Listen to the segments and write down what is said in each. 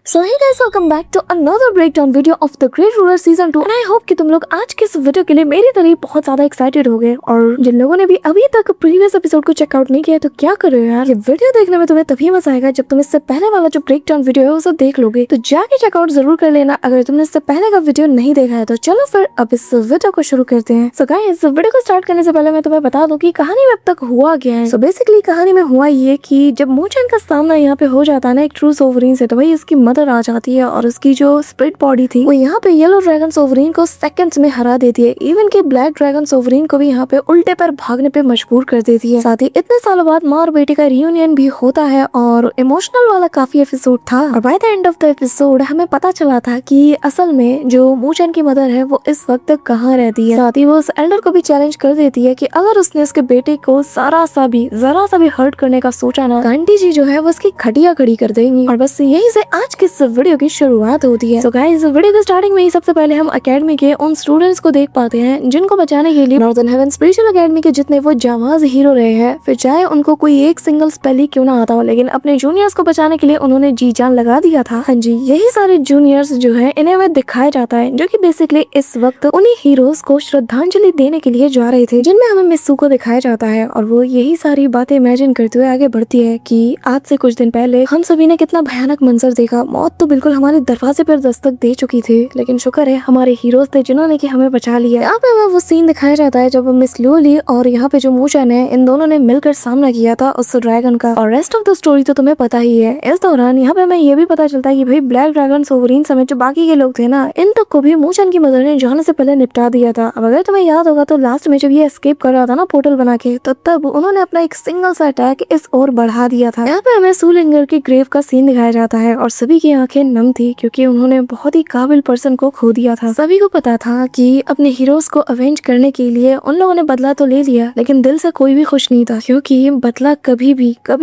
So hey guys, welcome back to another breakdown video of the Great Ruler season 2 and I hope कि तुम लोग आज के इस वीडियो के लिए मेरी तरह बहुत ज्यादा एक्साइटेड हो गए। और जिन लोगों ने भी अभी तक प्रीवियस एपिसोड को चेकआउट नहीं किया तो क्या कर रहे हो यार। ये वीडियो देखने में तुम्हें तभी मजा आएगा जब तुम इससे पहले वाला जो ब्रेकडाउन वीडियो है उसे देख लोगे। तो जाके चेकआउट जरूर कर लेना अगर तुमने इससे पहले का वीडियो नहीं देखा है। तो चलो फिर अब इस वीडियो को शुरू करते हैं। सो गाइस, वीडियो को स्टार्ट करने से पहले मैं तुम्हें बता दूं कि कहानी में अब तक हुआ क्या है। सो बेसिकली कहानी में हुआ ये कि जब मूचन का सामना यहाँ पे हो जाता है ना एक ट्रू सोवरीन से, तो भाई इसकी मदर आ जाती है और उसकी जो स्प्लिट बॉडी थी वो यहाँ पे येलो ड्रैगन सोवरीन को सेकंड्स में हरा देती है। इवन कि ब्लैक ड्रैगन सोवरीन को भी यहाँ पे उल्टे पर भागने पे मजबूर कर देती है। साथ ही इतने सालों बाद माँ और बेटे का रियूनियन भी होता है और इमोशनल वाला काफी एपिसोड था। और by the end of the episode हमें पता चला था कि असल में जो मूचन की मदर है वो इस वक्त कहाँ रहती है। साथ ही वो उस एल्डर को भी चैलेंज कर देती है कि अगर उसने उसके बेटे को जरा सा भी हर्ट करने का सोचा ना, आंटी जी जो है वो उसकी खटिया खड़ी कर देंगी। और बस यही से आज के इस वीडियो की शुरुआत होती है। तो गाइस, वीडियो के स्टार्टिंग में ही सबसे पहले हम एकेडमी के उन स्टूडेंट्स को देख पाते हैं जिनको बचाने के लिए नॉर्दर्न हेवन स्पिरिचुअल एकेडमी के जितने वो जाबाज हीरो रहे हैं, फिर चाहे उनको कोई एक सिंगल स्पेल ही क्यों ना आता हो, लेकिन अपने जूनियर्स को बचाने के लिए उन्होंने जी जान लगा दिया था। हाँ जी, यही सारे जूनियर्स जो है इन्हें हमें दिखाया जाता है जो कि बेसिकली इस वक्त उन्हीं हीरोज को श्रद्धांजलि देने के लिए जा रहे थे, जिनमें हमें मिस्सू को दिखाया जाता है। और वो यही सारी बातें इमेजिन करते हुए आगे बढ़ती है कि आज से कुछ दिन पहले हम सभी ने कितना भयानक मंजर देखा। मौत तो बिल्कुल हमारे दरवाजे पर दस्तक दे चुकी थी, लेकिन शुक्र है हमारे हीरोज थे जिन्होंने कि हमें बचा लिया। यहाँ पे हमें वो सीन दिखाया जाता है जब मिस लूली और यहाँ पे जो मूचन है इन दोनों ने मिलकर सामना किया था उस ड्रैगन का। और रेस्ट ऑफ द स्टोरी तो तुम्हें पता ही है। इस दौरान यहाँ पे हमें ये भी पता चलता है कि भाई ब्लैक ड्रैगन सोवरीन समेत जो बाकी के लोग थे ना, इन तक को भी मूचन की मदर ने जाने से पहले निपटा दिया था। अब अगर तुम्हें याद होगा तो लास्ट में जब ये एस्केप कर रहा था ना पोर्टल बना के, तो तब उन्होंने अपना एक सिंगल सा अटैक इस ओर बढ़ा दिया था। यहाँ पे हमें सूलिंगर की ग्रेव का सीन दिखाया जाता है और सभी की आंखें नम थी क्योंकि उन्होंने बहुत ही काबिल पर्सन को खो दिया था। सभी को पता था कि अपने हीरोज को अवेंज करने के लिए उन लोगों ने बदला तो ले लिया, लेकिन दिल से कोई भी खुश नहीं था क्योंकि बदला कभी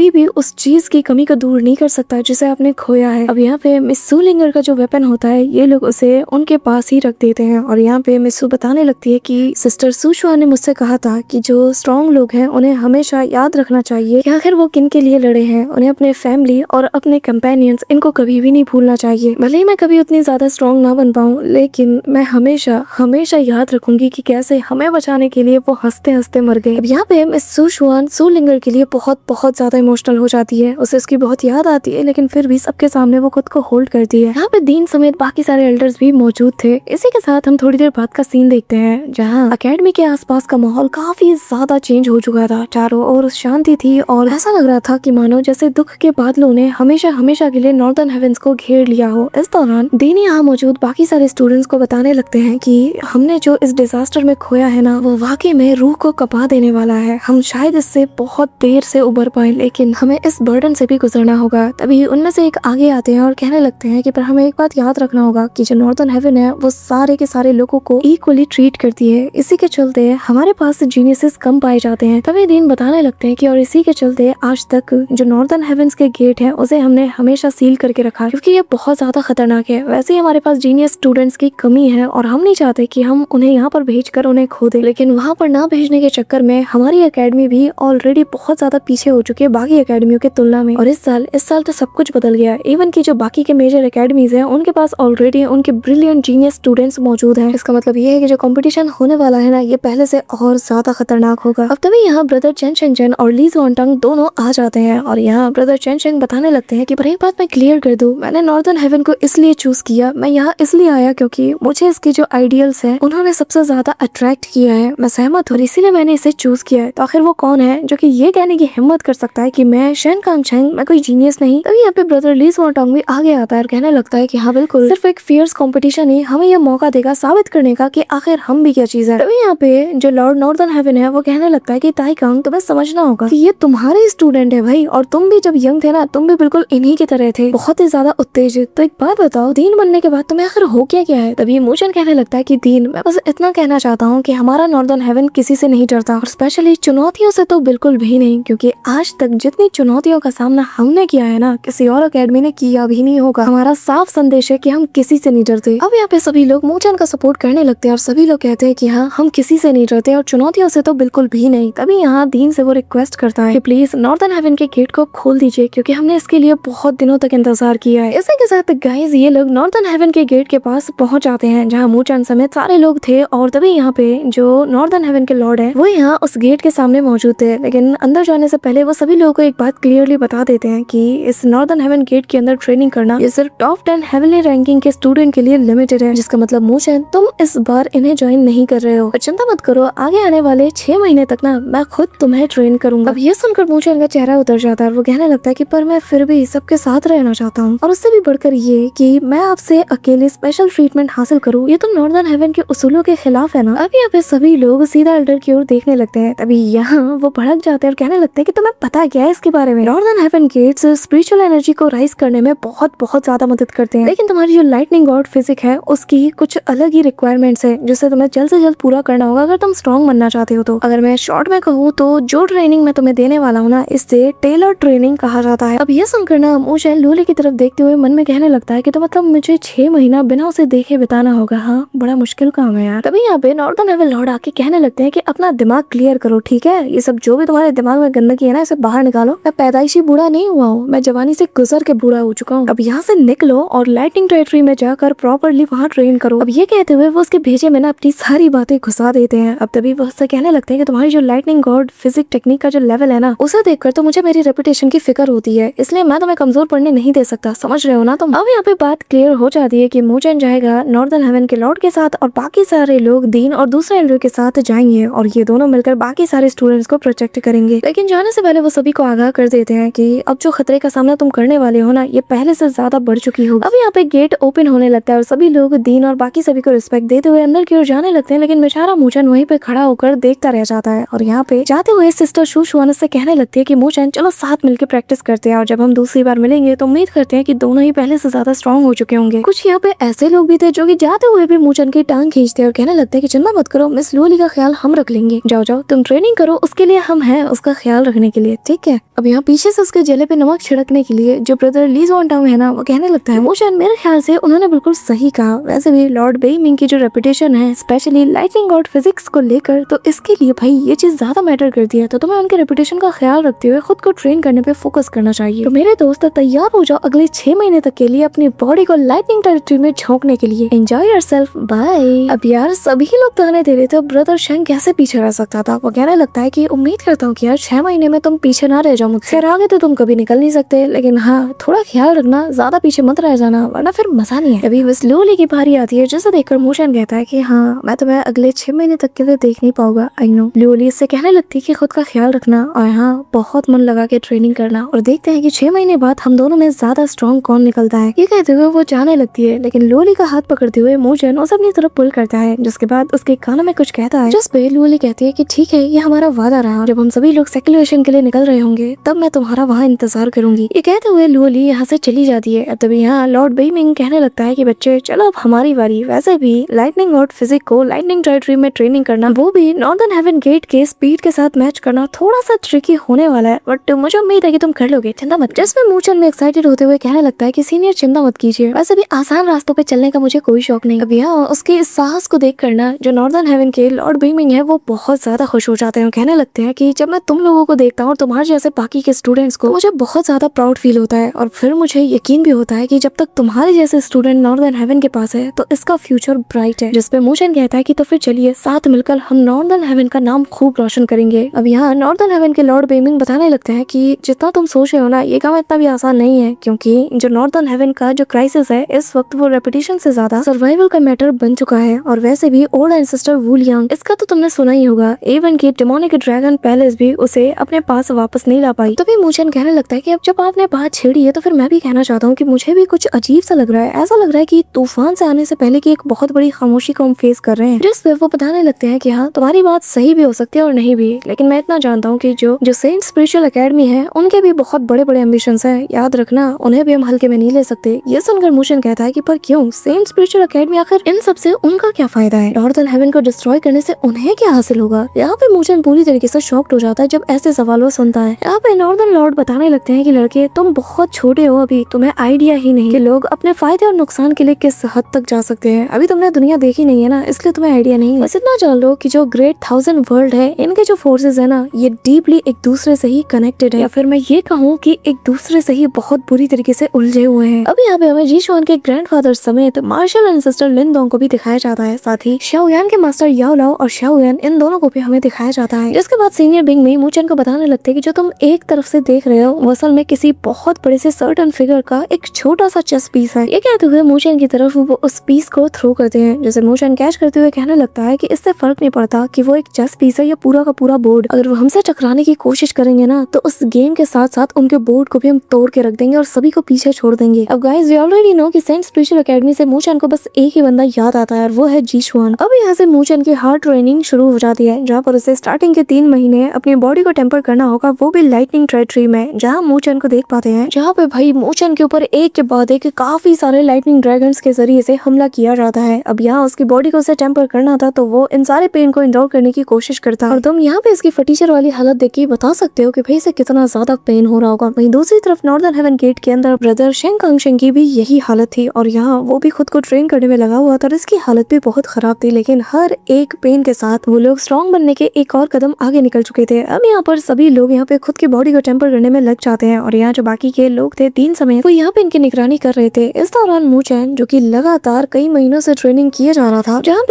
भी उस चीज की कमी को दूर नहीं कर सकता जिसे आपने खोया है। अब यहाँ पे मिस सूलिंगर का जो वेपन होता है ये लोग उसे उनके पास ही रख देते हैं। और यहाँ पे मिस्सू बताने लगती है कि सिस्टर सुशुआ ने मुझसे कहा था कि जो स्ट्रॉन्ग लोग हैं उन्हें हमेशा याद रखना चाहिए कि आखिर वो किन के लिए लड़े हैं। उन्हें अपने फैमिली और अपने कंपेनियंस इनको कभी भी नहीं भूलना चाहिए। भले ही मैं कभी उतनी ज्यादा स्ट्रॉन्ग ना बन पाऊँ, लेकिन मैं हमेशा याद रखूंगी कि कैसे हमें बचाने के लिए वो हंसते हंसते मर गए। अब यहाँ पे मिस सुशुआन सूलिंगर के लिए बहुत ज्यादा इमोशनल हो जाती है। उसे उसकी बहुत याद आती है, लेकिन फिर भी सबके सामने वो खुद को होल्ड करती है। यहाँ पे दीन समेत बाकी सारे एल्डर्स भी मौजूद थे। इसी के साथ हम थोड़ी देर बाद का सीन देखते हैं जहाँ अकेडमी के आसपास का माहौल काफी ज्यादा चेंज हो चुका था। चारों ओर शांति थी और ऐसा लग रहा था कि मानो जैसे दुख के बादलों ने हमेशा के लिए नॉर्दर्न हेवेंस को घेर लिया हो। इस दौरान दीन यहाँ मौजूद बाकी सारे स्टूडेंट्स को बताने लगते हैं कि हमने जो इस डिजास्टर में खोया है ना, वो वाकई में रूह को कपा देने वाला है। हम शायद इससे बहुत देर से उबर पाए, लेकिन हमें इस बर्डन से भी गुजरना होगा। तभी उनमें से एक आगे आते हैं और कहने लगते हैं कि पर हमें एक बात याद रखना होगा कि जो नॉर्दर्न हेवन है वो सारे के सारे लोगों को इक्वली ट्रीट करती है। इसी के चलते हमारे पास जीनियसेस कम पाए जाते हैं। तभी दीन बताने लगते हैं कि और इसी के चलते आज तक जो नॉर्दर्न हेवंस के गेट है उसे हमने हमेशा सील करके रखा क्योंकि ये बहुत ज्यादा खतरनाक है। वैसे ही हमारे पास जीनियस स्टूडेंट्स की कमी है और हम नहीं चाहते कि हम उन्हें यहाँ पर भेजकर उन्हें खो दें, लेकिन वहाँ पर ना भेजने के चक्कर में हमारी एकेडमी भी ऑलरेडी बहुत ज्यादा पीछे हो चुकी है बाकी एकेडमियों के तुलना में। और इस साल तो सब कुछ बदल गया। इवन की जो बाकी के मेजर एकेडमीज है उनके पास ऑलरेडी उनके ब्रिलियंट जीनियस स्टूडेंट्स मौजूद हैं। इसका मतलब ये है कि जो कंपटीशन होने वाला है ना, ये पहले से और ज्यादा खतरनाक होगा। अब तभी यहाँ ब्रदर चेन शेंगजन और ली जुआनटंग दोनों आ जाते हैं और यहाँ ब्रदर चेन शेंग बताने लगते हैं कि पर एक बात मैं क्लियर कर दूं, मैंने नॉर्दर्न हेवन को इसलिए चूज किया, मैं यहाँ इसलिए आया क्योंकि मुझे इसके जो आइडियल्स हैं उन्होंने सबसे ज्यादा अट्रैक्ट किया है। मैं सहमत हूँ, इसीलिए मैंने इसे चूज किया है। तो आखिर वो कौन है जो कि ये कहने की हिम्मत कर सकता है कि मैं शेन कांगचेंग, मैं कोई जीनियस नहीं। तभी यहाँ पे ब्रदर ली जुआनटंग भी आगे आता है और कहने लगता है कि हाँ बिल्कुल, सिर्फ एक फियर्स कॉम्पिटिशन ही हमें यह मौका देगा साबित करने का कि आखिर हम भी क्या चीज है। तभी यहाँ पे जो लॉर्ड नॉर्दर्न हेवन है वो कहने लगता है कि ताइकांग, तुम्हें समझना होगा कि ये तुम्हारे स्टूडेंट है भाई, और तुम भी जब यंग थे ना तुम भी बिल्कुल इन्हीं की तरह थे, बहुत ही ज्यादा उत्तेजित। तो एक बात बताओ, दीन बनने के बाद तुम्हें आखिर हो क्या है। तभी मूचन कहने लगता है कि दीन, मैं बस इतना कहना चाहता हूँ कि हमारा नॉर्दर्न हेवन किसी से नहीं डरता और स्पेशली चुनौतियों से तो बिल्कुल भी नहीं, क्योंकि आज तक जितनी चुनौतियों का सामना हमने किया है ना, किसी और अकेडमी ने किया भी नहीं होगा। हमारा साफ संदेश है कि हम किसी से नहीं डरते। अब यहाँ पे सभी लोग मूचन का सपोर्ट करने लगते हैं और सभी लोग कहते हैं कि हाँ हम किसी से नहीं डरते और चुनौतियों से तो बिल्कुल भी नहीं। तभी यहाँ दीन से वो रिक्वेस्ट करता है कि प्लीज नॉर्दर्न हेवन के गेट को खोल दीजिए क्योंकि हमने इसके लिए बहुत दिनों तक इंतजार किया किया है। इसी के साथ गाइस ये लोग नॉर्दर्न हेवन के गेट के पास पहुंच जाते हैं जहाँ मूचन समेत सारे लोग थे और तभी यहाँ पे जो नॉर्दर्न हेवन के लॉर्ड है वो यहाँ उस गेट के सामने मौजूद थे। लेकिन अंदर जाने से पहले वो सभी लोगों को एक बात क्लियरली बता देते हैं कि इस नॉर्दर्न हेवन गेट के अंदर ट्रेनिंग करना ये सिर्फ टॉप 10 हेवनली रैंकिंग के स्टूडेंट के लिए लिमिटेड है, जिसका मतलब मूचन तुम इस बार इन्हें ज्वाइन नहीं कर रहे हो। और चिंता मत करो, आगे आने वाले 6 महीने तक ना मैं खुद तुम्हें ट्रेन करूंगा। अब ये सुनकर मूचन का चेहरा उतर जाता है और वो कहने लगता है कि पर मैं फिर भी सबके साथ रहना चाहता हूँ, और उससे भी बढ़कर ये कि मैं आपसे अकेले स्पेशल ट्रीटमेंट हासिल करूँ, ये तो नॉर्दर्न हेवन के उसूलों के खिलाफ है ना। अब यहाँ पे सभी लोग सीधा एल्डर की ओर देखने लगते हैं। तभी यहाँ वो भड़क जाते हैं और कहने लगते हैं कि तुम्हें पता क्या है इसके बारे में। Northern heaven gates spiritual energy को राइज करने में बहुत ज्यादा मदद करते हैं, लेकिन तुम्हारी जो लाइटनिंग गॉड फिजिक है उसकी कुछ अलग ही रिक्वायरमेंट्स है जिसे तुम्हें जल्द से जल्द पूरा करना होगा अगर तुम स्ट्रॉन्ग बनना चाहते हो तो। अगर मैं शॉर्ट में कहूँ तो जो ट्रेनिंग मैं तुम्हें देने वाला हूँ ना, इससे टेलर ट्रेनिंग कहा जाता है। अब ये सुनकर ना मूचन लूली की तरफ देखते हुए मन में कहने लगता है कि तो मतलब मुझे 6 महीना बिना उसे देखे बिताना होगा। हाँ, बड़ा मुश्किल काम है यार। तभी यहाँ पे नॉर्दर्न हेवन लॉर्ड आके कहने लगते हैं कि अपना दिमाग क्लियर करो, ठीक है? ये सब जो भी तुम्हारे दिमाग में गंदगी है ना, इसे बाहर निकालो। मैं पैदाइशी बूढ़ा नहीं हुआ हूँ, मैं जवानी से गुजर के बूढ़ा हो चुका हूँ। अब यहाँ से निकलो और लाइटनिंग टेरिटरी में जाकर प्रॉपरली वहाँ ट्रेन करो। अब ये कहते हुए वो उसके भेजे में ना अपनी सारी बातें घुसा देते हैं। अब तभी वो उससे कहने लगते हैं कि तुम्हारी जो लाइटनिंग गॉड फिजिक टेक्निक का जो लेवल है ना, उसे देखकर तो मुझे मेरी रेपुटेशन की फिक्र होती है, इसलिए मैं तुम्हें कमजोर पड़ने नहीं दे सकता, समझ रहे हो ना तुम। अब यहाँ पे बात क्लियर हो जाती है कि मूचन जाएगा नॉर्दर्न हेवन के लॉर्ड के साथ और बाकी सारे लोग दीन और दूसरे एल्डर के साथ जाएंगे और ये दोनों मिलकर बाकी सारे स्टूडेंट्स को प्रोटेक्ट करेंगे। लेकिन जाने से पहले वो सभी को आगाह कर देते हैं कि अब जो खतरे का सामना तुम करने वाले हो ना, ये पहले से ज्यादा बढ़ चुकी हो। अब यहाँ पे गेट ओपन होने लगता है और सभी लोग दीन और बाकी सभी को रिस्पेक्ट देते हुए अंदर की ओर जाने लगते हैं, लेकिन बेचारा मूचन वहीं पे खड़ा होकर देखता रह जाता है। और यहाँ पे जाते हुए सिस्टर शुशुआन से कहने लगती है कि मूचन चलो साथ मिलकर प्रैक्टिस करते हैं और जब हम दूसरी बार मिलेंगे तो उम्मीद करते हैं कि दोनों ही पहले से ज्यादा स्ट्रॉन्ग हो चुके होंगे। कुछ यहाँ पे ऐसे लोग भी थे जो कि जाते हुए भी मूचन की टांग खींचते और कहने लगते हैं कि चिंता मत करो, मिस लूली का ख्याल हम रख लेंगे, जाओ जाओ तुम ट्रेनिंग करो, उसके लिए हम हैं उसका ख्याल रखने के लिए, ठीक है? अब यहाँ पीछे से उसके जले पे नमक छिड़कने के लिए जो ब्रदर ली ज़ोंगटांग है ना, वो कहने लगता है मूचन मेरे ख्याल से उन्होंने बिल्कुल सही कहा। वैसे भी लॉर्ड बेइमिंग की जो रेपुटेशन है स्पेशली लाइटनिंग गॉड फिजिक्स को लेकर, तो इसके लिए भाई ये चीज ज्यादा मैटर करती है, तो तुम्हें उनके रेपुटेशन का ख्याल रखते हुए खुद को ट्रेन करने पे फोकस करना चाहिए। तो मेरे दोस्त तैयार हो जाओ अगले 6 महीने तक के लिए अपनी बॉडी को लाइटनिंग टेरिटरी में झोंकने के लिए। Enjoy yourself, bye. अब यार सभी लोग ताने दे रहे थे, ब्रदर शेंग कैसे पीछे रह सकता था? वो कहने लगता है कि उम्मीद करता हूँ कि यार 6 महीने में तुम पीछे ना रह जाओ मुझसे। आगे तो तुम कभी निकल नहीं सकते, लेकिन हाँ थोड़ा ख्याल रखना, ज्यादा पीछे मत रह जाना वरना फिर मजा नहीं है। अभी बस लूली की बारी आती है जिसे देखकर मूचन कहता है कि हाँ मैं तुम्हें अगले 6 महीने तक के लिए देख नहीं पाऊंगा, आई नो। लूली इससे कहने लगती है कि खुद का ख्याल रखना और यहाँ बहुत मन लगा के ट्रेनिंग करना, और देखते हैं कि 6 महीने बाद हम दोनों में ज्यादा स्ट्रॉन्ग कौन निकलता है। ये कहते हुए वो जाने लगती है, लेकिन लूली का हाथ पकड़ते हुए मूचन उसे अपनी तरफ पुल करता है, जिसके बाद उसके कानों में कुछ कहता है, जिस पे लूली कहती है कि ठीक है ये हमारा वादा रहा, जब हम सभी लोग सेक्युलेशन के लिए निकल रहे होंगे तब मैं तुम्हारा वहाँ इंतजार करूंगी। ये कहते हुए लूली यहाँ से चली जाती है। तभी यहाँ लॉर्ड बेइमिंग कहने लगता है कि बच्चे चलो अब हमारी बारी। वैसे भी लाइटनिंग गॉड फिजिक को लाइटनिंग टेरिटरी में ट्रेनिंग करना, वो भी नॉर्दर्न हेवन गेट के स्पीड के साथ मैच करना थोड़ा सा ट्रिकी होने वाला है, बट मुझे उम्मीद है कि तुम कर लोगे, चिंता मत। जिसमें मूचन में एक्साइटेड होते हुए कहने लगता है कि सीनियर चिंता मत कीजिए, वैसे भी आसान रास्तों पे चलने का मुझे कोई शौक नहीं। अब यहाँ उसके इस साहस को देख करना जो नॉर्दर्न हेवन के लॉर्ड बेइमिंग है वो बहुत ज्यादा खुश हो जाते हैं। कहने लगते हैं कि जब मैं तुम लोगों को देखता हूँ और तुम्हारे जैसे बाकी के स्टूडेंट्स को, मुझे बहुत ज्यादा प्राउड फील होता है, और फिर मुझे यकीन भी होता है कि जब तक तुम्हारे जैसे स्टूडेंट नॉर्दर्न हेवन के पास है तो इसका फ्यूचर ब्राइट है। जिसपे मूचन कहता है कि तो फिर चलिए साथ मिलकर हम नॉर्दर्न हेवन का नाम खूब रोशन करेंगे। अब यहाँ नॉर्दर्न हेवन के लॉर्ड बेइमिंग बताने लगते हैं कि जितना तुम सोच रहे हो ना ये काम इतना भी आसान नहीं है, क्योंकि जो नॉर्दर्न हेवन का जो क्राइसिस है इस वक्त वो रेपुटेशन से ज्यादा सर्वाइवल का मैटर बन चुका है। और वैसे भी ओल्ड एंसेस्टर वुलियांग, इसका तो तुमने सुना ही होगा, एवन की डेमोनिक ड्रैगन पैलेस भी उसे अपने पास वापस नहीं ला पाई। तभी मूचन कहने लगता है कि अब जब आपने बात छेड़ी है तो फिर मैं भी कहना चाहता हूँ कि मुझे भी कुछ अजीब सा लग रहा है। ऐसा लग रहा है कि तूफान से आने से पहले की एक बहुत बड़ी खामोशी को हम फेस कर रहे हैं। जिस पे वो बताने लगते हैं कि हाँ तुम्हारी बात सही भी हो सकती है और नहीं भी, लेकिन मैं इतना जानता हूँ कि जो सेंट स्पिरिचुअल एकेडमी है उनके भी बहुत बड़े बड़े एम्बिशंस हैं, याद रखना उन्हें भी हम हल्के में नहीं ले सकते। ये सुनकर मूचन कहता है कि पर क्यों, सेंट स्पिरिचुअल एकेडमी आखिर इन सब से उनका क्या फायदा है? नॉर्दर्न हेवन को डिस्ट्रॉय करने से उन्हें क्या हासिल होगा? यहाँ पे मूचन पूरी तरीके से शॉक्ड हो जाता है जब ऐसे सवालों सुनता है। यहाँ पे नॉर्दर्न लॉर्ड बताने लगते हैं कि लड़के तुम बहुत छोटे हो, अभी तुम्हें आइडिया ही नहीं कि लोग अपने फायदे और नुकसान के लिए किस हद तक जा सकते हैं। अभी तुमने दुनिया देखी नहीं है ना, इसलिए तुम्हें आइडिया नहीं है। बस इतना जान लो कि जो ग्रेट 1000 वर्ल्ड है इनके जो फोर्सेस है ना ये डीपली एक दूसरे से ही कनेक्टेड है, या फिर मैं ये कहूँ कि एक दूसरे से ही बहुत बुरी तरीके से उलझे हुए हैं। अभी यहाँ पे हमें जी शुआन के ग्रैंडफादर समेत मार्शल एंड सिस्टर लिन दोंग को भी दिखाया जाता है, साथ ही शाओयान के मास्टर याओ लाओ और शाओयान इन दोनों को भी हमें दिखाया जाता है। जिसके बाद सीनियर बिंग मी मूचन को बताने लगते हैं कि जो तुम एक तरफ से देख रहे हो वो असल में किसी बहुत बड़े से सर्टन फिगर का एक छोटा सा चेस पीस है। ये कहते हुए मूचन की तरफ वो उस पीस को थ्रो करते हैं, जैसे मूचन कैच करते हुए कहने लगता है कि इससे फर्क नहीं पड़ता कि वो एक चेस पीस है या पूरा का पूरा बोर्ड। अगर वो हमसे टकराने की कोशिश करेंगे ना तो उस गेम के साथ साथ उनके बोर्ड को भी हम तोड़ के रख देंगे और सभी को पीछे छोड़ देंगे। अब गाइस वी ऑलरेडी नो कि सेंट स्पिरिचुअल एकेडमी से मूचन को बस एक ही बंदा याद आता है और वो है जी शुआन। अब यहाँ से मूचन की हार्ड ट्रेनिंग शुरू हो जाती है, जहाँ पर उसे स्टार्टिंग के 3 महीने अपनी बॉडी को टेम्पर करना होगा, वो भी लाइटनिंग टेरिटरी में, जहाँ मूचन को देख पाते हैं, जहाँ पे भाई मूचन के ऊपर एक के बाद एक काफी सारे लाइटनिंग ड्रैगन्स के जरिए से हमला किया जाता है। अब यहाँ उसकी बॉडी को उसे टेम्पर करना था तो वो इन सारे पेन को इंडोर करने की कोशिश करता है और तुम यहाँ पे इसकी फटीचर वाली हालत देख के बता सकते हो कि भाई इसे कितना ज्यादा पेन हो रहा होगा। वहीं दूसरी तरफ नॉर्दर्न हेवन गेट के अंदर ब्रदर शेंग कांगशेंग की भी यही हालत थी और यहाँ वो भी खुद को ट्रेन करने में लगा हुआ था और इसकी हालत भी बहुत खराब थी, लेकिन हर एक पेन के साथ वो लोग स्ट्रॉन्ग बनने के एक और कदम आगे निकल चुके थे। अब यहाँ पर सभी लोग यहाँ पे खुद की बॉडी को टेम्पर करने में लग जाते हैं और यहाँ जो बाकी के लोग थे 3 समय वो यहाँ पे इनकी निगरानी कर रहे थे। इस दौरान मूचन जो कि लगातार कई महीनों से ट्रेनिंग किए जा रहा था, जहाँ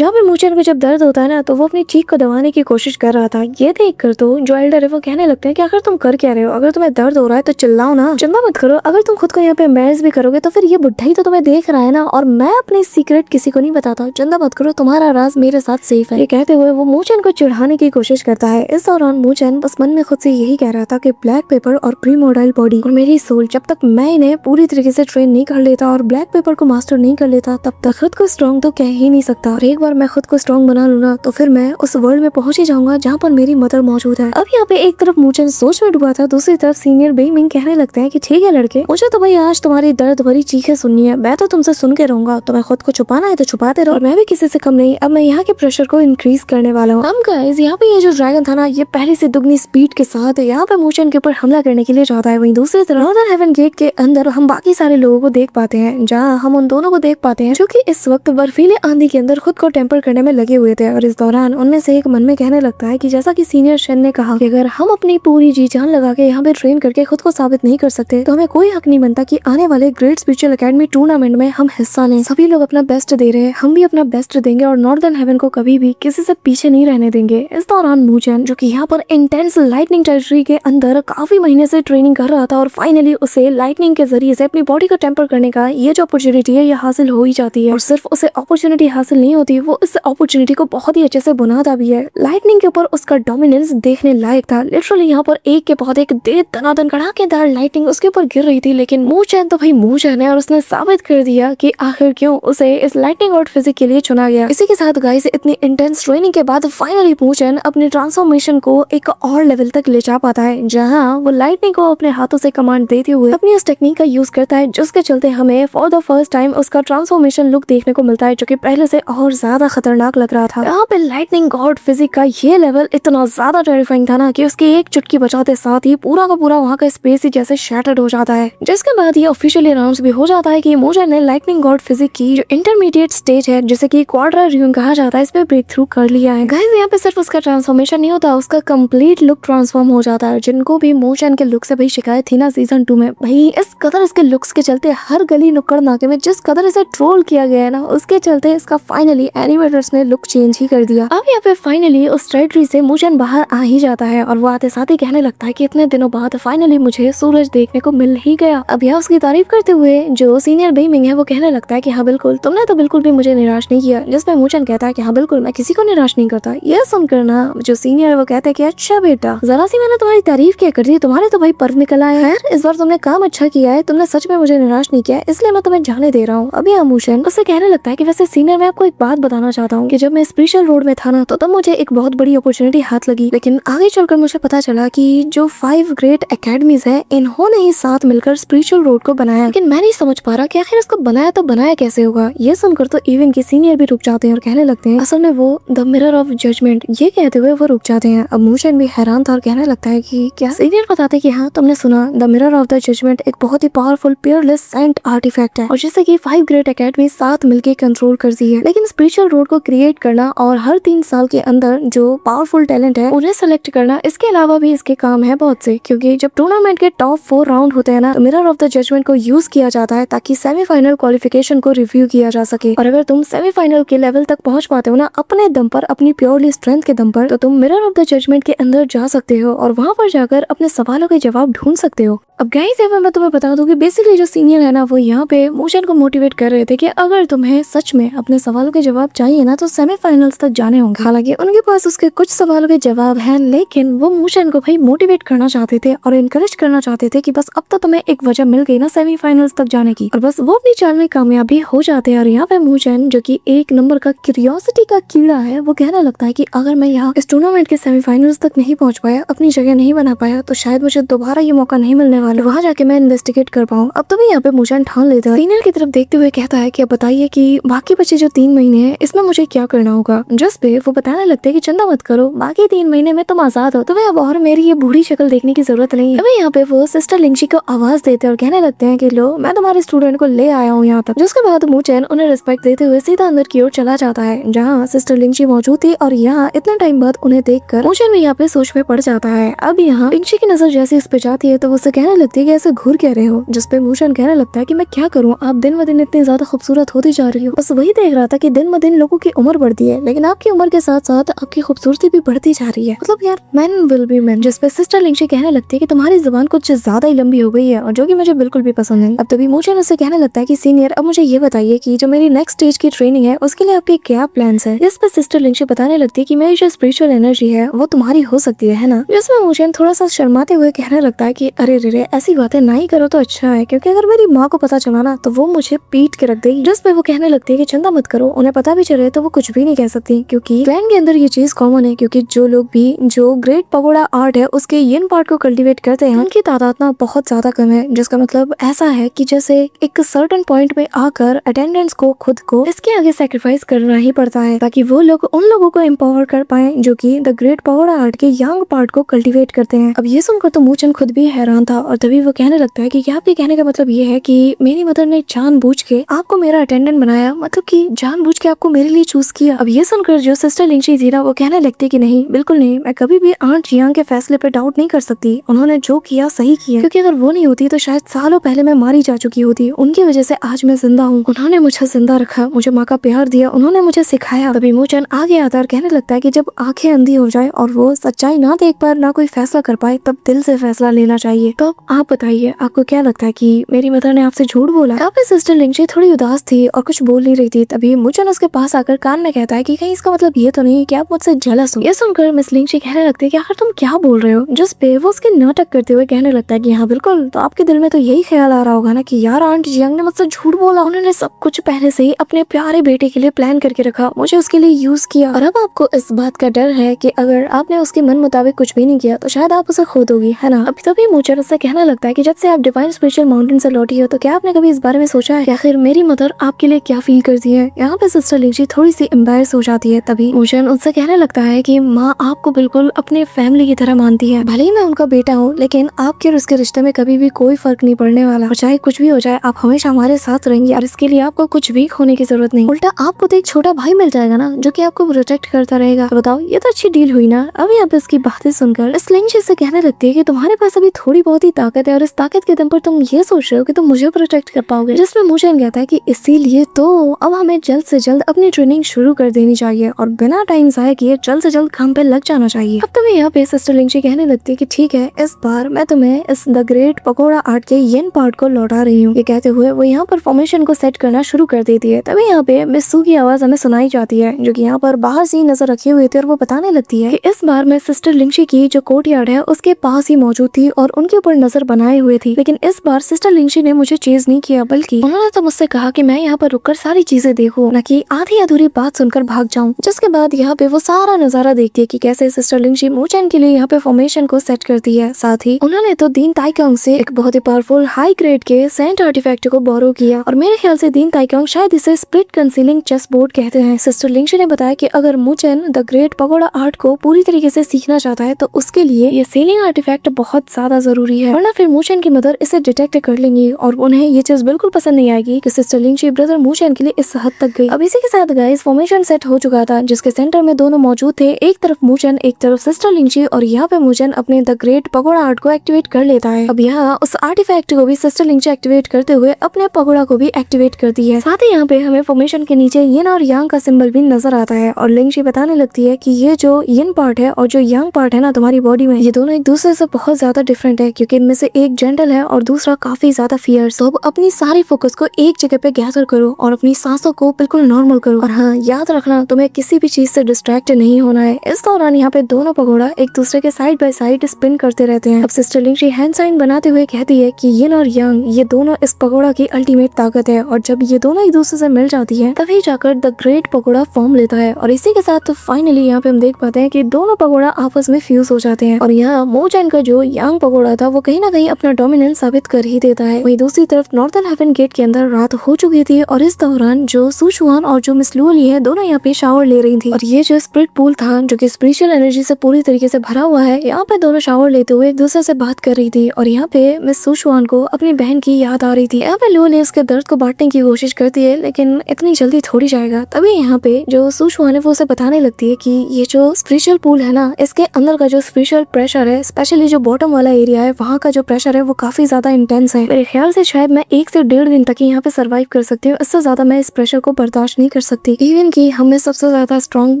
पे मूचन को जब दर्द होता है ना तो वो अपनी चीख को दबाने की कोशिश कर रहा था। ये देख कर तो जो एल्डर है वो कहने लगते हैं कि आखिर तुम कर क्या रहे हो, अगर तुम्हें दर्द हो रहा है तो चिल्लाओ ना, चिंता मत करो, अगर तुम खुद को यहाँ पे एम्बैरेस भी करोगे तो फिर ये बुढ़ा ही तो तुम्हें देख रहा है ना, और मैं अपनी सीक्रेट किसी को नहीं बताता, चिंता मत करो, तुम्हारा राज मेरे साथ सेफ है। ये कहते हुए वो मूचन को चिढ़ाने की कोशिश करता है। इस दौरान मूचन बस मन में खुद से यही कह रहा था कि ब्लैक पेपर और प्रीमोडाइल बॉडी और मेरी सोल, जब तक मैं इन्हें पूरी तरीके से ट्रेन नहीं कर लेता और ब्लैक पेपर को मास्टर नहीं कर लेता तब तक खुद को स्ट्रॉन्ग तो कह ही नहीं सकता, और एक बार मैं खुद को स्ट्रॉन्ग बना लूंगा तो फिर मैं उस वर्ल्ड में पहुंच ही जाऊंगा जहाँ पर मेरी मदर मौजूद है। अब यहाँ पे एक तरफ मूचन सोच में डूबा था, दूसरी तरफ सीनियर बिंग मी कहने लगते हैं कि ठीक है लड़के, मुझे तो भाई आज तुम्हारी दर्द भरी चीखें सुननी है, मैं तो तुमसे सुन के रहूंगा, तुम्हें खुद को छुपाना है तो छुपाते रहो और मैं भी किसी से कम नहीं। अब मैं यहाँ के प्रेशर को इंक्रीज करने वाला हूँ। अब गाइस यहाँ पे ये जो ड्रैगन था ना ये पहले से दुगनी स्पीड के साथ यहाँ पे मूचन के ऊपर हमला करने के लिए जाता है। वहीं दूसरी तरफ नॉर्दर्न हेवन गेट के अंदर हम बाकी सारे लोगों को देख पाते हैं, जहाँ हम उन दोनों को देख पाते हैं जो कि इस वक्त बर्फीले आंधी के अंदर खुद को टेम्पर करने में लगे हुए थे। और इस दौरान उनमें से एक मन में कहने लगता है कि जैसा कि सीनियर शेन ने कहा कि अगर हम अपनी पूरी जी जान लगा के यहाँ पे ट्रेन करके खुद को साबित नहीं कर सकते तो हमें कोई हक नहीं बनता कि आने वाले ग्रेट स्पिरिचुअल एकेडमी टूर्नामेंट में हम हिस्सा लें। सभी लोग अपना बेस्ट दे रहे हैं, हम भी अपना बेस्ट देंगे और नॉर्दर्न हेवन को कभी भी किसी से पीछे नहीं रहने देंगे। इस दौरान मूचन जो कि यहाँ पर इंटेंस लाइटनिंग टेरिटरी के अंदर काफी महीने से ट्रेनिंग कर रहा था और फाइनली उसे लाइटनिंग के जरिए से अपनी बॉडी को टेम्पर करने का ये जो अपॉर्चुनिटी है ये हासिल हो ही जाती है। और सिर्फ उसे अपॉर्चुनिटी हासिल नहीं होती, वो इस अपॉर्चुनिटी को बहुत ही अच्छे से बनाता भी है। लाइटनिंग के ऊपर उसका डोमिनेंस देखने लायक था। लिटरली यहाँ पर एक के बाद एक दे दनादन कड़ाकेदार लाइटनिंग उसके ऊपर गिर रही थी, लेकिन मूचन तो भाई मूचन है और उसने साबित कर दिया कि आखिर क्यों उसे इस लाइटनिंग और फिजिक के लिए चुना गया। इसी के साथ गाइस इतनी इंटेंस ट्रेनिंग के बाद फाइनली मूचन अपने ट्रांसफॉर्मेशन को एक और लेवल तक ले जा पाता है, जहाँ वो लाइटनिंग को अपने हाथों से कमांड देते हुए अपनी उस टेक्निक का यूज करता है, जिसके चलते हमें फॉर द फर्स्ट टाइम उसका ट्रांसफॉर्मेशन लुक देखने को मिलता है, जो कि पहले से और ज्यादा खतरनाक लग रहा था। यहाँ पे लाइटनिंग गॉड फिजिक का ये लेवल इतना ज्यादा टेरिफाइंग था ना कि उसकी एक चुटकी बजाते साथ ही पूरा का पूरा वहाँ का स्पेस ही जैसे शैटर्ड हो जाता है। जिसके बाद ये ऑफिशियली अनाउंस भी हो जाता है कि मूचन ने लाइटनिंग गॉड फिजिक की जो इंटरमीडिएट स्टेज है, जिसे कि क्वाड्रा रियून कहा जाता है, इस पे ब्रेक थ्रू कर लिया है। गाइस यहाँ पे सिर्फ उसका ट्रांसफॉर्मेशन नहीं होता, उसका कंप्लीट लुक ट्रांसफॉर्म हो जाता है। जिनको भी मूचन के लुक से भाई शिकायत थी ना सीजन 2 में, भाई इस कदर इसके लुक्स के चलते हर गली नुक्कड़ नाके में जिस कदर इसे ट्रोल किया गया है ना, उसके चलते इसका फाइनली एनिमेटर्स ने लुक चेंज ही कर दिया। अब यहाँ पे फाइनली उस टेरिटरी से मूचन बाहर आ ही जाता है और वो आते साथ ही कहने लगता है कि इतने दिनों बाद फाइनली मुझे सूरज देखने को मिल ही गया। अब यहाँ उसकी तारीफ करते हुए जो सीनियर बिंग मी है वो कहने लगता है कि हाँ बिल्कुल, तुमने तो बिल्कुल भी मुझे निराश नहीं किया। जिसपे मूचन कहता है कि हाँ बिल्कुल, मैं किसी को निराश नहीं करता। यह सुनकर ना जो सीनियर है वो कहता है कि अच्छा बेटा, जरा सी मैंने तुम्हारी तारीफ क्या कर दी, तुम्हारे तो भाई पर्व निकल आया है। इस बार तुमने काम अच्छा किया है, तुमने सच में मुझे निराश नहीं किया, इसलिए मैं तुम्हें जाने दे रहा हूँ। अभी मूचन उससे कहने लगता है कि वैसे सीनियर, मैं आपको एक बात बताना चाहता हूँ कि जब मैं स्पिरिचुअल रोड में था ना तो तब मुझे एक बहुत बड़ी अपॉर्चुनिटी हाथ लगी, लेकिन आगे चलकर मुझे पता चला कि जो 5 ग्रेट एकेडमीज है इन्होंने ही साथ मिलकर स्पिरिचुअल रोड को बनाया, लेकिन मैं नहीं समझ पा रहा कि आखिर इसको बनाया तो बनाया कैसे होगा। ये सुनकर तो इवन के सीनियर भी रुक जाते हैं और कहने लगते हैं असल में वो द मिरर ऑफ जजमेंट, ये कहते हुए वो रुक जाते हैं। अब मूचन भी हैरान था और कहने लगता है कि क्या? सीनियर बताते हैं कि हाँ तुमने सुना, the mirror of the judgement एक बहुत ही पावरफुल पियरलेस सेंट आर्टिफैक्ट है और जिससे कि 5 ग्रेट एकेडमी साथ मिलकर कंट्रोल करती है। लेकिन स्पिरिचुअल रोड को क्रिएट करना और हर 3 साल के अंदर जो पावरफुल टैलेंट है उन्हें सेलेक्ट करना, इसके अलावा भी इसके काम है बहुत से, क्योंकि जब टूर्नामेंट के टॉप 4 राउंड राउंड होते हैं ना, तो मिरर ऑफ द जजमेंट को यूज किया जाता है ताकि सेमीफाइनल क्वालिफिकेशन को रिव्यू किया जा सके। और अगर तुम सेमीफाइनल के लेवल तक पहुंच पाते हो ना अपने दम पर, अपनी प्योरली स्ट्रेंथ के दम पर, तो तुम मिरर ऑफ द जजमेंट के अंदर जा सकते हो और वहां पर जाकर अपने सवालों के जवाब ढूंढ सकते हो। अब गाइस मैं तुम्हें बता दूं कि बेसिकली जो सीनियर है ना, वो यहाँ पे मूशन को मोटिवेट कर रहे थे कि अगर तुम्हें सच में अपने सवालों के जवाब चाहिए ना, तो सेमीफाइनल्स तक जाने होंगे। हालांकि उनके पास उसके कुछ सवालों के जवाब हैं, लेकिन वो मूशन को भाई मोटिवेट करना चाहते थे और इनकरेज करना चाहते थे कि बस अब तो तुम्हें एक वजह मिल गई ना सेमीफाइनल्स तक जाने की, और बस वो अपनी चाल में कामयाबी हो जाते हैं। और यहाँ पे मूशन, जो कि एक नंबर का क्यूरियोसिटी का कीड़ा है, वो कहने लगता है कि अगर मैं यहाँ इस टूर्नामेंट के सेमीफाइनल्स तक नहीं पहुंच पाया, अपनी जगह नहीं बना पाया, तो शायद मुझे दोबारा ये मौका नहीं मिलने वाला, वहाँ जाके मैं इन्वेस्टिगेट कर पाऊँ। अब तो भी यहाँ पे मूशन ठान लेता है। सीनियर की तरफ देखते हुए कहता है कि अब बताइए कि बाकी बचे जो 3 महीने हैं, इसमें मुझे क्या करना होगा। जिस पे वो बताने लगते हैं कि चिंता मत करो, बाकी 3 महीने में तुम आजाद हो, तुम्हें अब और मेरी ये बूढ़ी शक्ल देखने की जरूरत नहीं है। अभी यहाँ पे वो सिस्टर लिंची को आवाज देते हैं और कहने लगते हैं कि लो, मैं तुम्हारे स्टूडेंट को ले आया हूँ यहाँ तक। जिसके बाद मूशन उन्हें रिस्पेक्ट देते हुए सीधा अंदर की ओर चला जाता है, जहाँ सिस्टर लिंची मौजूद थी। और यहाँ इतने टाइम बाद उन्हें देखकर मूशन भी यहाँ पे सोच में पड़ जाता है। अब यहाँ लिंची की नजर जैसे इस पे जाती है, तो वो उसे कहने लगती है कि ऐसे घूर क्या रहे हो। जिसपे मूशन कहने लगता है कि मैं क्या करूँ, आप दिन ब दिन इतनी ज्यादा खूबसूरत होती जा रही हो। बस वही देख रहा था कि दिन ब दिन लोगों की उम्र बढ़ती है, लेकिन आपकी उम्र के साथ साथ आपकी खूबसूरती भी बढ़ती जा रही है। मतलब यार, मैन विल बी मैन। जिसपे सिस्टर लिंची कहने लगती है कि तुम्हारी जुबान कुछ ज्यादा ही लंबी हो गई है, और जो कि मुझे बिल्कुल भी पसंद नहीं। अब तभी मूशन उससे कहने लगता है कि सीनियर, अब मुझे ये बताइए कि जो मेरी नेक्स्ट स्टेज की ट्रेनिंग है, उसके लिए आपके क्या प्लान्स है। इस पर सिस्टर लिंची बताने लगती है कि मेरी जो स्पिरिचुअल एनर्जी है वो तुम्हारी हो सकती है ना। जिसमें मूशन थोड़ा सा शर्माते हुए कहने लगता है कि अरे रे, ऐसी बातें ना ही करो तो अच्छा है, क्योंकि अगर मेरी माँ को पता चला ना, तो वो मुझे पीट के रख देगी। जिस पे वो कहने लगती है कि चिंता मत करो, उन्हें पता भी चले तो वो कुछ भी नहीं कह सकती, क्योंकि क्लैन के अंदर ये चीज कॉमन है। क्योंकि जो लोग भी जो ग्रेट पगोड़ा आर्ट है उसके यिन पार्ट को कल्टीवेट करते हैं, उनकी तादाद ना बहुत ज्यादा कम है। जिसका मतलब ऐसा है कि जैसे एक सर्टेन पॉइंट में आकर अटेंडेंस को खुद को इसके आगे सैक्रिफाइस करना ही पड़ता है, ताकि वो लोग उन लोगों को एम्पावर कर पाए जो कि द ग्रेट पगोड़ा आर्ट के यंग पार्ट को कल्टीवेट करते हैं। अब ये सुनकर तो मूशन खुद भी हैरान था, और तभी वो कहने लगता है कि क्या आपके कहने का मतलब ये है कि मेरी मदर ने जानबूझ के आपको मेरा अटेंडेंट बनाया, मतलब कि जानबूझ के आपको मेरे लिए चूज किया। अब ये सुनकर जो सिस्टर लिंची थी ना, वो कहने लगती है कि नहीं, बिल्कुल नहीं, मैं कभी भी आंट जियांग के फैसले पे डाउट नहीं कर सकती। उन्होंने जो किया सही किया, क्योंकि अगर वो नहीं होती तो शायद सालों पहले मैं मारी जा चुकी होती। उनकी वजह से आज मैं जिंदा हूँ। उन्होंने मुझे जिंदा रखा, मुझे माँ का प्यार दिया, उन्होंने मुझे सिखाया। तभी मूशन आगे आता और कहने लगता है कि जब आंखें अंधी हो जाए और वो सच्चाई ना देख पाए, ना कोई फैसला कर पाए, तब दिल से फैसला लेना चाहिए। तो आप बताइए, आपको क्या लगता है कि मेरी मदर ने आपसे झूठ बोला? यहाँ पे सिस्टर लिंची थोड़ी उदास थी और कुछ बोल नहीं रही थी। तभी मूशन उसके पास आकर कान में कहता है कि कहीं इसका मतलब ये तो नहीं कि आप मुझसे जेलस हो। ये सुनकर मिस लिंची कहने लगती है कि आखिर तुम क्या बोल रहे हो। जिस पे वो उसके नाटक करते हुए कहने लगता है कि हाँ बिल्कुल, तो आपके दिल में तो यही ख्याल आ रहा होगा ना कि यार आंट जियांग ने मुझसे झूठ बोला, उन्होंने सब कुछ पहले से ही अपने प्यारे बेटे के लिए प्लान करके रखा, मुझे उसके लिए यूज किया, और अब आपको इस बात का डर है कि अगर आपने उसके मन मुताबिक कुछ भी नहीं किया तो शायद आप उसे खो दोगी, है ना। अभी तभी मूशन उससे कहने लगता है कि जब से आप डिवाइन स्पिरिचुअल माउंटेन से लौटी हो, तो क्या आपने कभी इस बारे में सोचा है कि आखिर मेरी मदर आपके लिए क्या फील करती है। यहाँ पे सिस्टर लिंची थोड़ी सी एम्बैरेस हो जाती है। तभी मूशन उससे कहने लगता है कि माँ आपको बिल्कुल अपने फैमिली की तरह मानती है, भले ही मैं उनका बेटा हूँ, लेकिन आपके और उसके रिश्ते में कभी भी कोई फर्क नहीं पड़ने वाला, और चाहे कुछ भी हो जाए आप हमेशा हमारे साथ रहेंगी, और इसके लिए आपको कुछ वीक होने की जरूरत नहीं। उल्टा आपको तो एक छोटा भाई मिल जाएगा ना, जो कि आपको प्रोटेक्ट करता रहेगा। तो बताओ, ये तो अच्छी डील हुई ना। अभी आप इसकी बातें सुनकर इस लिंची से कहने लगती है कि तुम्हारे पास अभी थोड़ी बहुत ही ताकत है, और इस ताकत के दम पर तुम ये सोच रहे हो कि तुम मुझे प्रोटेक्ट कर पाओगे। जिसमें मूशन कहता है कि इसीलिए तो अब हमें जल्द से जल्द अपनी ट्रेनिंग शुरू कर देनी चाहिए, और बिना टाइम जाया किए जल्द से जल्द काम पे लग जाना चाहिए। अब तुम्हें यहाँ पे सिस्टर लिंची कहने लगती है कि ठीक है, इस बार मैं तुम्हें इस द ग्रेट पकोड़ा आर्ट के यिन पार्ट को लौटा रही हूँ। ये कहते हुए वो यहाँ पर फॉर्मेशन को सेट करना शुरू कर देती है। तभी यहाँ पे मिस सू की आवाज हमें सुनाई जाती है, जो कि यहाँ पर बाहर से नजर रखी हुई थी, और वो बताने लगती है कि इस बार मैं सिस्टर लिंची की जो कोर्टयार्ड है उसके पास ही मौजूद थी और उनके ऊपर नजर बनाए हुए थी। लेकिन इस बार सिस्टर लिंची ने मुझे चेज नहीं किया, बल्कि उन्होंने तो मुझसे कहा कि मैं यहाँ पर रुककर सारी चीजें देखूं, न कि आधी अधूरी बात सुनकर भाग जाऊं। जिसके बाद यहाँ पे वो सारा नजारा देखती है कि कैसे सिस्टर लिंची मूशन के लिए यहाँ पे फॉर्मेशन को सेट करती है। साथ ही उन्होंने तो दीन ताइकांग से एक बहुत ही पावरफुल हाई ग्रेड के सेंट आर्टिफैक्ट को बोरो किया, और मेरे ख्याल से दीन ताइकांग शायद इसे स्प्लिट कंसीलिंग चेस बोर्ड कहते हैं। सिस्टर लिंची ने बताया कि अगर मूशन द ग्रेट पगोड़ा आर्ट को पूरी तरीके से सीखना चाहता है, तो उसके लिए ये सीलिंग आर्टिफैक्ट बहुत ज्यादा जरूरी है, वरना फिर मूशन की मदर इसे डिटेक्ट कर लेंगी, और उन्हें ये चीज बिल्कुल पसंद नहीं आएगी कि सिस्टर लिंची ब्रदर मूशन के लिए इस हद तक गई। अब इसी के साथ गाइस फॉर्मेशन सेट हो चुका था, जिसके सेंटर में दोनों मौजूद थे, एक तरफ मूशन, एक तरफ सिस्टर लिंची, और यहाँ पे मूशन अपने द ग्रेट पगोड़ा आर्ट को एक्टिवेट कर लेता है। अब यहाँ उस आर्टिफैक्ट को भी सिस्टर लिंची एक्टिवेट करते हुए अपने पगोड़ा को भी एक्टिवेट करती है। साथ ही यहाँ पे हमें फॉर्मेशन के नीचे यिन और यांग का सिंबल भी नजर आता है और लिंची बताने लगती है कि ये जो यिन पार्ट है और जो यांग पार्ट है ना तुम्हारी बॉडी में, ये दोनों एक दूसरे से बहुत ज्यादा डिफरेंट है क्योंकि इनमें से एक जेंटल है और दूसरा काफी ज्यादा फियर्स। तो अब अपनी सारी फोकस को एक जगह पे गैदर करो और अपनी सांसों को बिल्कुल नॉर्मल करो और हाँ याद रखना तुम्हें किसी भी चीज से डिस्ट्रैक्ट नहीं होना है। इस दौरान यहाँ पे दोनों पगोड़ा एक दूसरे के साइड बाय साइड स्पिन करते रहते हैं। अब सिस्टर लिंची हैंड साइन बनाते हुए कहती है कि यिन और यांग ये दोनों इस पगोड़ा की अल्टीमेट ताकत है और जब ये दोनों एक दूसरे से मिल जाती है तभी जाकर द ग्रेट पगोड़ा फॉर्म लेता है। और इसी के साथ फाइनली यहाँ पे हम देख पाते हैं कि दोनों पगोड़ा आपस में फ्यूज हो जाते हैं और यहाँ मोचैन का जो यांग पगोड़ा था वो कहीं ना कहीं अपना डोमिनेंस साबित कर ही देता है। वहीं दूसरी तरफ नॉर्दर्न हेवन गेट के अंदर रात हो चुकी थी और इस दौरान जो सुशुआन और जो मिस लुओली है दोनों यहाँ पे शावर ले रही थी और ये जो स्पिरिट पूल था जो कि स्पिरिचुअल एनर्जी से पूरी तरीके से भरा हुआ है, यहाँ पे दोनों शावर लेते हुए एक दूसरे से बात कर रही थी और यहाँ पे मिस सुशुआन को अपनी बहन की याद आ रही थी। यहाँ पे लुओली उसके दर्द को बांटने की कोशिश करती है लेकिन इतनी जल्दी थोड़ी जाएगा। तभी यहाँ पे जो सुशुआन है वो उसे बताने लगती है कि ये जो स्पिरिचुअल पूल है ना इसके अंदर का जो स्पिरिचुअल प्रेशर है, स्पेशली जो बॉटम वाला एरिया है वहाँ का जो प्रेशर है वो काफी ज्यादा इंटेंस है। मेरे ख्याल से शायद मैं 1 से 1.5 दिन तक ही यहाँ पे सर्वाइव कर सकती हूँ, इससे ज्यादा मैं इस प्रेशर को बर्दाश्त नहीं कर सकती। इवन कि हमें सबसे ज्यादा स्ट्रॉन्ग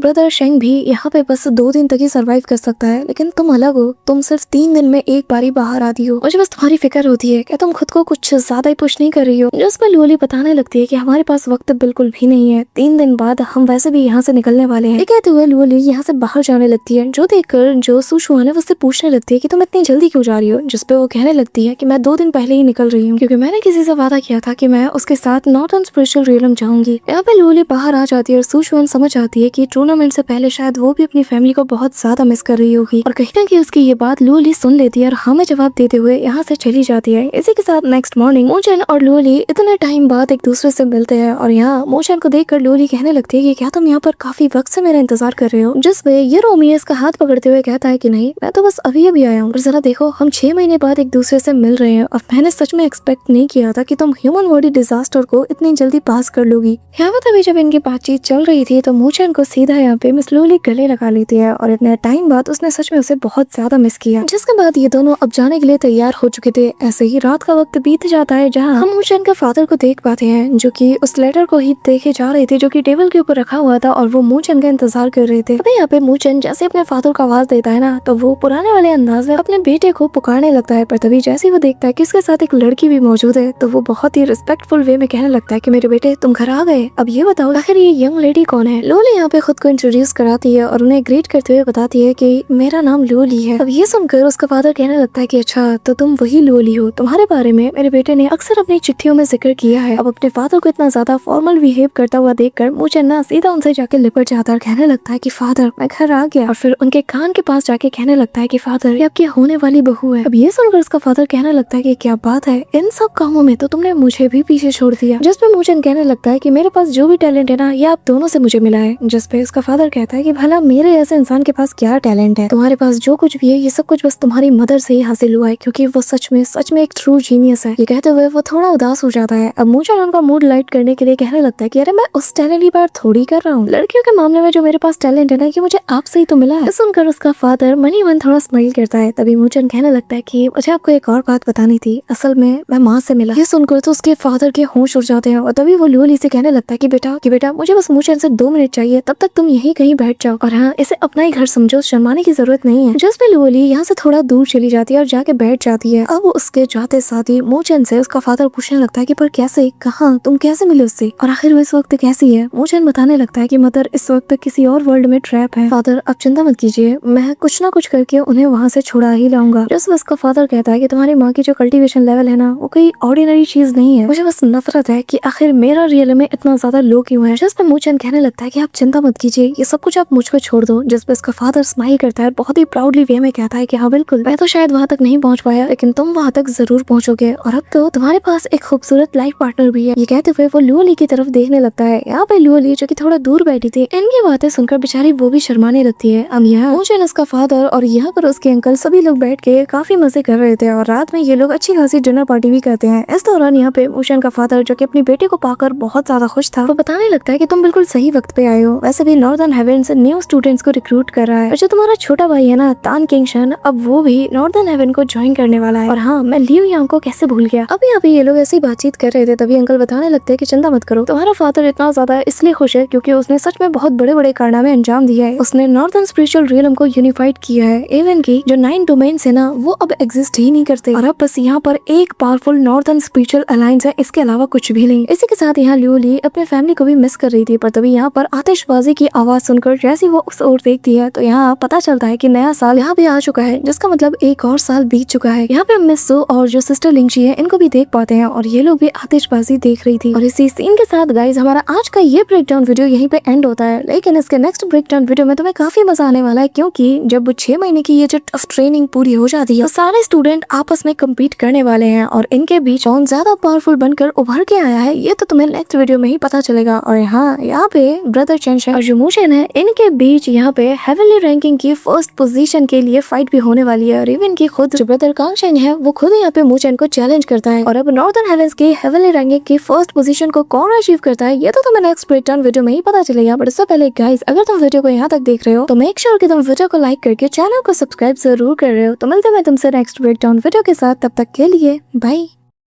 ब्रदर शेंग भी यहाँ पे बस 2 दिन तक ही सर्वाइव कर सकता है, लेकिन तुम अलग हो, तुम सिर्फ 3 दिन में एक बारी बाहर आती हो। मुझे बस तुम्हारी फिक्र होती है कि तुम खुद को कुछ ज्यादा ही पुश नहीं कर रही हो। जिसमें लुओली बताने लगती है कि हमारे पास वक्त बिल्कुल भी नहीं है, 3 दिन बाद हम वैसे भी यहाँ से निकलने वाले हैं। कहते हुए लुओली यहाँ से बाहर जाने लगती है, जो देखकर जो सुशुआन है उससे पूछने लगती है कि तुम इतनी जल्दी क्यों जा रही हो। जिसपे वो कहने लगती है कि मैं 2 दिन पहले ही निकल रही हूँ क्योंकि मैंने किसी से वादा किया था कि मैं उसके साथ नॉर्थर्न स्पिरिचुअल रियलम जाऊंगी। यहाँ पे लुओली बाहर आ जाती है और सुशुआन समझ आती है कि टूर्नामेंट से पहले शायद वो भी अपनी फैमिली को बहुत ज्यादा मिस कर रही होगी और कहीं ना कहीं उसकी ये बात लुओली सुन लेती है और हाँ में जवाब देते हुए यहाँ से चली जाती है। इसी के साथ नेक्स्ट मॉर्निंग मोचैन और लुओली इतने टाइम बाद एक दूसरे से मिलते हैं और यहाँ मोचैन को देखकर लुओली कहने लगती है कि क्या तुम यहाँ पर काफी वक्त से मेरा इंतजार कर रहे हो। जिसपे ये रोमी इसका हाथ पकड़ते हुए कहता है कि नहीं, मैं तो बस अभी आया हूँ और जरा देखो हम 6 महीने बाद एक दूसरे से मिल रहे हैं और मैंने सच में एक्सपेक्ट नहीं किया था कि तुम ह्यूमन बॉडी डिजास्टर को इतनी जल्दी पास कर लोगी। यहाँ पर तभी जब इनकी बातचीत चल रही थी तो मोचैन को सीधा यहाँ पे मिस लुओली गले लगा लेती है और इतने टाइम बाद उसने सच में उसे बहुत ज्यादा मिस किया। जिसके बाद ये दोनों अब जाने के लिए तैयार हो चुके थे। ऐसे ही रात का वक्त बीत जाता है जहाँ हम मोचैन के फादर को देख पाते हैं जो कि उस लेटर को ही देखे जा रहे थे जो कि टेबल के ऊपर रखा हुआ था और वो मोचैन का इंतजार कर रहे थे। अभी यहाँ पे मोचैन जैसे अपने फादर को आवाज देता है ना तो वो पुराने वाले अंदाज में अपने बेटे को पुकारने लगता है, पर तभी जैसे ही वो देखता है कि इसके साथ एक लड़की भी मौजूद है तो वो बहुत ही रिस्पेक्टफुल वे में कहने लगता है कि मेरे बेटे तुम घर आ गए, अब ये बताओ आखिर ये यंग लेडी कौन है। लुओली यहाँ पे खुद को इंट्रोड्यूस कराती है और उन्हें ग्रीट करते हुए बताती है कि मेरा नाम लुओली है। अब ये सुनकर उसका फादर कहने लगता है कि अच्छा तो तुम वही लुओली हो, तुम्हारे बारे में मेरे बेटे ने अक्सर अपनी चिट्ठियों में जिक्र किया है। अब अपने फादर को इतना ज्यादा फॉर्मल बिहेव करता हुआ देखकर मोचैन ना सीधा उनसे जाके लिपट जाता है और कहने लगता है कि फादर मैं घर आ गया और फिर उनके कान के पास जाके कहने लगता है कि फादर ये आपकी होने वाली बहू है। अब ये सुनकर उसका फादर कहने लगता है कि क्या बात है, इन सब कामों में तो तुमने मुझे भी पीछे छोड़ दिया। जिसपे मोचैन कहने लगता है कि मेरे पास जो भी टैलेंट है ना ये आप दोनों से मुझे मिला है। जिसपे उसका फादर कहता है कि भला मेरे ऐसे इंसान के पास क्या टैलेंट है, तुम्हारे पास जो कुछ भी है ये सब कुछ बस तुम्हारी मदर से ही हासिल हुआ है क्योंकि वो सच में एक ट्रू जीनियस है। ये कहते हुए वो थोड़ा उदास हो जाता है। अब मोचैन उनका मूड लाइट करने के लिए कहने लगता है कि अरे मैं उस टैलेंट की बात थोड़ी कर रहा हूँ, लड़कियों के मामले में जो मेरे पास टैलेंट है ना ये मुझे आपसे ही तो मिला है। सुनकर उसका फादर मनी मन थोड़ा स्माइल करता है। तभी मोचैन कहने लगता है कि मुझे आपको एक और बात बतानी थी, असल में मैं माँ से मिला। ये सुनकर तो उसके फादर के होश उड़ जाते हैं और तभी वो लुओली से कहने लगता है कि बेटा मुझे बस मोचैन से 2 मिनट चाहिए, तब तक तुम यहीं कहीं बैठ जाओ और हाँ इसे अपना ही घर समझो, शर्माने की जरूरत नहीं है। जिसमें लुओली यहाँ से थोड़ा दूर चली जाती है और जाके बैठ जाती है। अब उसके जाते साथ ही मोचैन से उसका फादर पूछने लगता है कि पर कैसे, कहाँ, तुम कैसे मिले उससे और आखिर वो इस वक्त कैसी है। मोचैन बताने लगता है कि मदर इस वक्त किसी और वर्ल्ड में ट्रैप है। फादर अब चिंता मत कीजिए, मैं कुछ ना कुछ करके उन्हें वहाँ से छुड़ा ही लाऊंगा। जैसे उसका फादर कहता है कि तुम्हारी माँ की जो कल्टीवेशन लेवल है ना वो कोई ऑर्डिनरी चीज नहीं है, मुझे बस नफरत है कि आखिर मेरा रियल में इतना ज्यादा लो क्यों है। जिस पे मोचैन कहने लगता है कि आप चिंता मत कीजिए, ये सब कुछ आप मुझ पे छोड़ दो। जिस पे उसका फादर स्माइल करता है, बहुत ही प्राउडली वे में कहता है कि हाँ बिल्कुल, मैं तो शायद वहाँ तक नहीं पहुँच पाया लेकिन तुम वहाँ तक जरूर पहुँचोगे और अब तो तुम्हारे पास एक खूबसूरत लाइफ पार्टनर भी है। ये कहते हुए वो लुओली की तरफ देखने लगता है। यहाँ पे लुओली जो कि थोड़ा दूर बैठी थी, इनकी बातें सुनकर बेचारी वो भी शर्माने लगती है। अब यहाँ मोचैन, उसका फादर और यहाँ पर उसके अंकल सभी लोग बैठ के काफी मजे कर रहे थे और रात में ये लोग अच्छी खासी डिनर पार्टी भी करते हैं। इस दौरान यहाँ पे मोचैन का फादर जो कि अपनी बेटे को पाकर बहुत ज्यादा खुश था, वो बताने लगता है कि तुम बिल्कुल सही वक्त पे आए हो। वैसे भी नॉर्दर्न हेवन से न्यू स्टूडेंट्स को रिक्रूट कर रहा है और जो तुम्हारा छोटा भाई है ना तान किंगशन, अब वो भी नॉर्दर्न हेवन को ज्वाइन करने वाला है। और हाँ, मैं लियो यांग को कैसे भूल गया। अभी ये लोग ऐसी बातचीत कर रहे थे, तभी अंकल बताने लगते हैं कि चिंता मत करो, तुम्हारा फादर इतना ज्यादा इसलिए खुश है क्योंकि उसने सच में बहुत बड़े बड़े कारनामे अंजाम दिया है। उसने नॉर्दर्न स्पिरिचुअल रियलम को यूनिफाइड किया है। इवन की जो 9 डोमेन्स है ना, वो अब एग्जिस्ट ही नहीं करते और अब बस यहाँ पर एक पावरफुल नॉर्दर्न स्पिरिचुअल अलायंस है, इसके अलावा कुछ भी नहीं। इसी के साथ यहाँ लियो ली अपने फैमिली को भी मिस कर रही थी, पर तभी यहाँ पर आतिशबाजी की आवाज सुनकर जैसे वो उस ओर देखती है तो यहाँ पता चलता है कि नया साल यहाँ पे आ चुका है, जिसका मतलब एक और साल बीत चुका है। यहाँ पे मिस सो और जो सिस्टर लिंगजी है इनको भी देख पाते हैं और ये लोग भी आतिशबाजी देख रही थी। और इसी सीन के साथ गाइज हमारा आज का ये ब्रेकडाउन वीडियो यहीं पे एंड होता है, लेकिन इसके नेक्स्ट ब्रेकडाउन वीडियो में तुम्हें काफी मजा आने वाला है, क्योंकि जब 6 महीने की ये जो टफ ट्रेनिंग पूरी हो जाती है तो सारे स्टूडेंट आपस में कम्पीट करने वाले हैं और इनके बीच कौन ज्यादा पावरफुल बनकर उभर के आया है ये तो तुम्हें नेक्स्ट वीडियो में ही पता चलेगा। और यहाँ पे ब्रदर चेंशन और जो मुशन है इनके बीच यहाँ पे हेवनली रैंकिंग की फर्स्ट पोजीशन के लिए फाइट भी होने वाली है। और इवन की खुद जो ब्रदर कांगशेन है वो खुद यहाँ पे मुशन को चैलेंज करता है। और अब नॉर्दर्न हेवेंस की हेवनली रैंकिंग की फर्स्ट पोजीशन को कौन अचीव करता है ये तो तुम्हें नेक्स्ट ब्रेकडाउन वीडियो में ही पता चलेगा। बट इससे पहले गाइस, अगर तुम वीडियो को यहाँ तक देख रहे हो तो मेक श्योर कि तुम वीडियो को लाइक करके चैनल को सब्सक्राइब जरूर कर रहे हो। तो मिलते हैं तुमसे नेक्स्ट ब्रेकडाउन वीडियो के साथ, तब तक के लिए बाय।